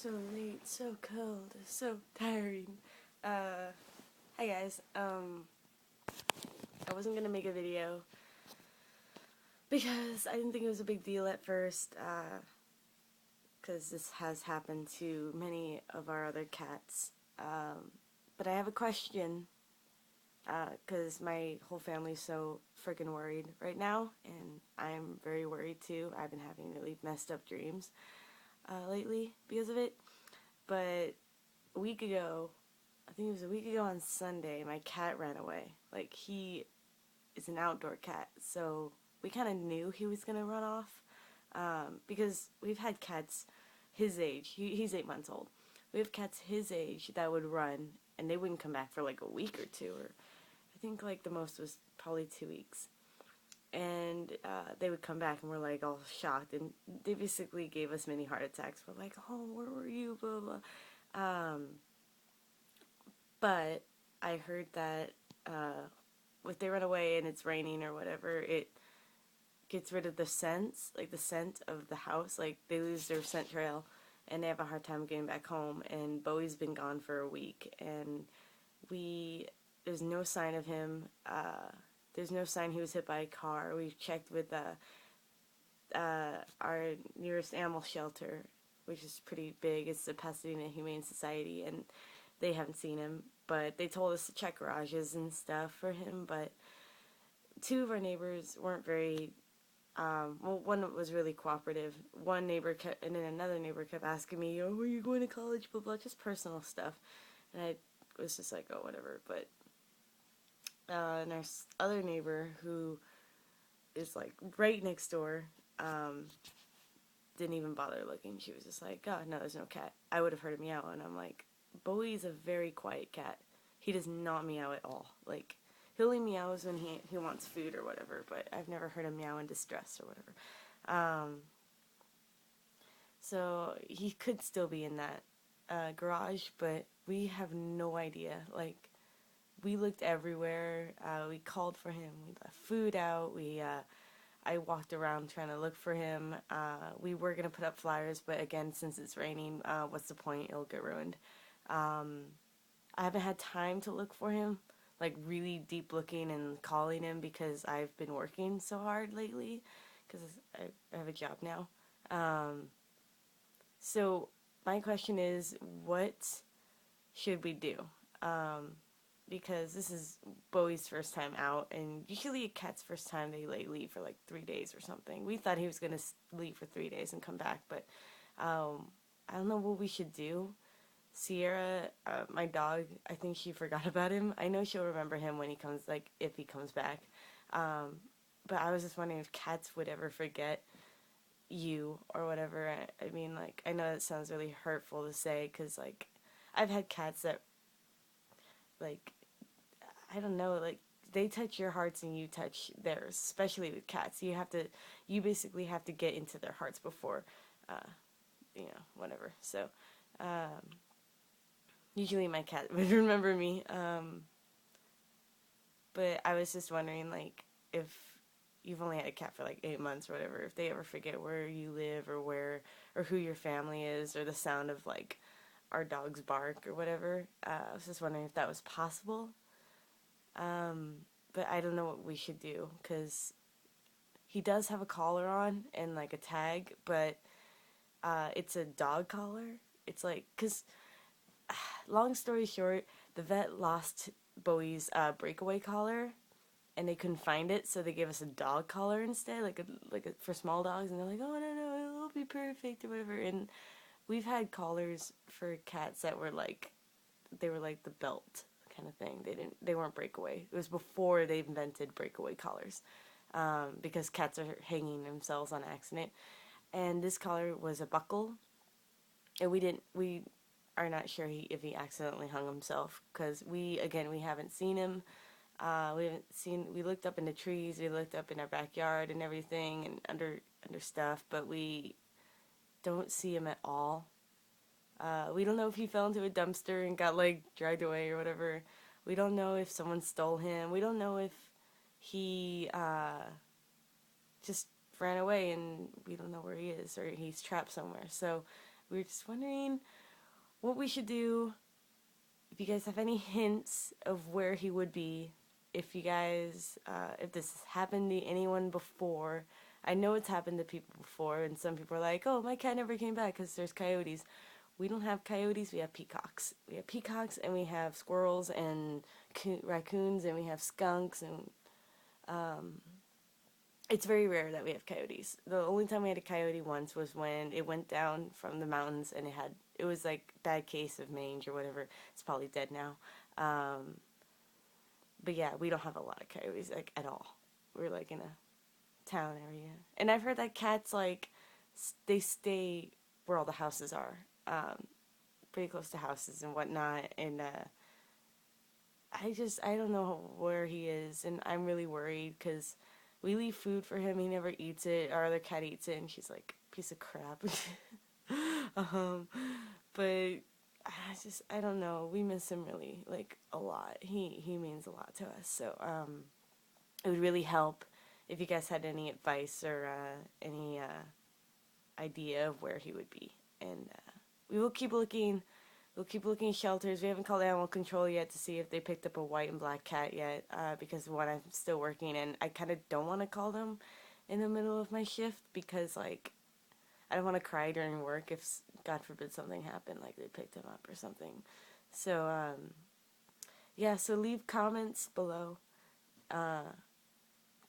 so late, so cold, so tiring. Hi guys. I wasn't gonna make a video because I didn't think it was a big deal at first, because this has happened to many of our other cats. But I have a question, because my whole family's so freaking worried right now, and I'm very worried too. I've been having really messed up dreams, lately because of it. But a week ago, I think it was a week ago on Sunday, my cat ran away. Like, he is an outdoor cat, so we kind of knew he was going to run off, because we've had cats his age. He's 8 months old. We have cats his age that would run, and they wouldn't come back for like a week or two, or I think like the most was probably 2 weeks. And they would come back and we're like all shocked, and they basically gave us mini heart attacks. We're like, oh, where were you, blah blah. But I heard that if they run away and it's raining or whatever, it gets rid of the scents, like the scent of the house. Like, they lose their scent trail and they have a hard time getting back home. And Bowie's been gone for a week, and there's no sign of him. There's no sign he was hit by a car. We've checked with our nearest animal shelter, which is pretty big. It's the Pasadena Humane Society, and they haven't seen him. But they told us to check garages and stuff for him. But two of our neighbors weren't very, well, one was really cooperative. One neighbor kept, and then another neighbor kept asking me, oh, are you going to college, blah, blah, just personal stuff. And I was just like, oh, whatever. But and our other neighbor, who is like right next door, didn't even bother looking. She was just like, oh, no, there's no cat. I would have heard a meow, and I'm like, Bowie's a very quiet cat. He does not meow at all. Like, he only meows when he wants food or whatever, but I've never heard him meow in distress or whatever. So he could still be in that garage, but we have no idea. Like, we looked everywhere. We called for him. We left food out. I walked around trying to look for him. We were going to put up flyers, but again, since it's raining, what's the point? It'll get ruined. I haven't had time to look for him, like really deep looking and calling him, because I've been working so hard lately, because I have a job now. So my question is, what should we do? Because this is Bowie's first time out, and usually a cat's first time they leave for like 3 days or something. We thought he was going to leave for 3 days and come back, but I don't know what we should do. Sierra, my dog, I think she forgot about him. I know she'll remember him when he comes, like, if he comes back. But I was just wondering if cats would ever forget you or whatever. I mean, like, I know that sounds really hurtful to say, because, like, I've had cats that, like, I don't know, like, they touch your hearts and you touch theirs, especially with cats. You basically have to get into their hearts before, whatever. So, usually my cat would remember me, but I was just wondering, like, if you've only had a cat for like 8 months or whatever, if they ever forget where you live or who your family is, or the sound of, like, our dog's bark or whatever. I was just wondering if that was possible. But I don't know what we should do, because he does have a collar on and like a tag, but it's a dog collar. It's like, because long story short, the vet lost Bowie's breakaway collar, and they couldn't find it, so they gave us a dog collar instead, like a for small dogs, and they're like, oh, no, it'll be perfect or whatever. And we've had collars for cats that were like, they were like the belt kind of thing. They weren't breakaway. It was before they invented breakaway collars, because cats are hanging themselves on accident. And this collar was a buckle, and we are not sure if he accidentally hung himself, because we haven't seen him. We looked up in the trees, we looked up in our backyard and everything, and under stuff, but we don't see him at all. We don't know if he fell into a dumpster and got, like, dragged away or whatever. We don't know if someone stole him. We don't know if he just ran away and we don't know where he is, or he's trapped somewhere. So We were just wondering what we should do. If you guys have any hints of where he would be, if you guys, if this has happened to anyone before. I know it's happened to people before, and some people are like, oh, my cat never came back because there's coyotes. We don't have coyotes, we have peacocks. We have peacocks, and we have squirrels, and raccoons, and we have skunks, and it's very rare that we have coyotes. The only time we had a coyote once was when it went down from the mountains, and it was like bad case of mange or whatever. It's probably dead now. But yeah, we don't have a lot of coyotes, like, at all. We're like in a town area. And I've heard that cats, like, they stay where all the houses are, pretty close to houses and whatnot, and I don't know where he is, and I'm really worried, because we leave food for him, he never eats it, our other cat eats it, and she's like, piece of crap. But I don't know, we miss him really, like, a lot. He means a lot to us, so, it would really help if you guys had any advice or, any, idea of where he would be, and, we will keep looking. We'll keep looking at shelters. We haven't called animal control yet to see if they picked up a white and black cat yet, because one, I'm still working, and I kind of don't want to call them in the middle of my shift, because, like, I don't want to cry during work if, God forbid, something happened, like they picked him up or something. So, yeah, so leave comments below,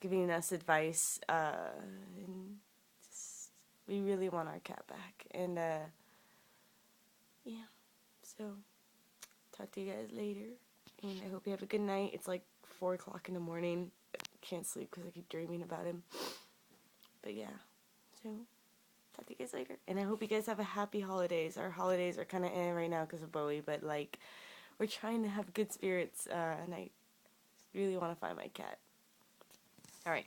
giving us advice, and just, we really want our cat back, and, yeah, so, talk to you guys later, and I hope you have a good night. It's like 4 o'clock in the morning. I can't sleep because I keep dreaming about him, but yeah, so, talk to you guys later, and I hope you guys have a happy holidays. Our holidays are kind of right now because of Bowie, but, like, we're trying to have good spirits, and I really want to find my cat. Alright.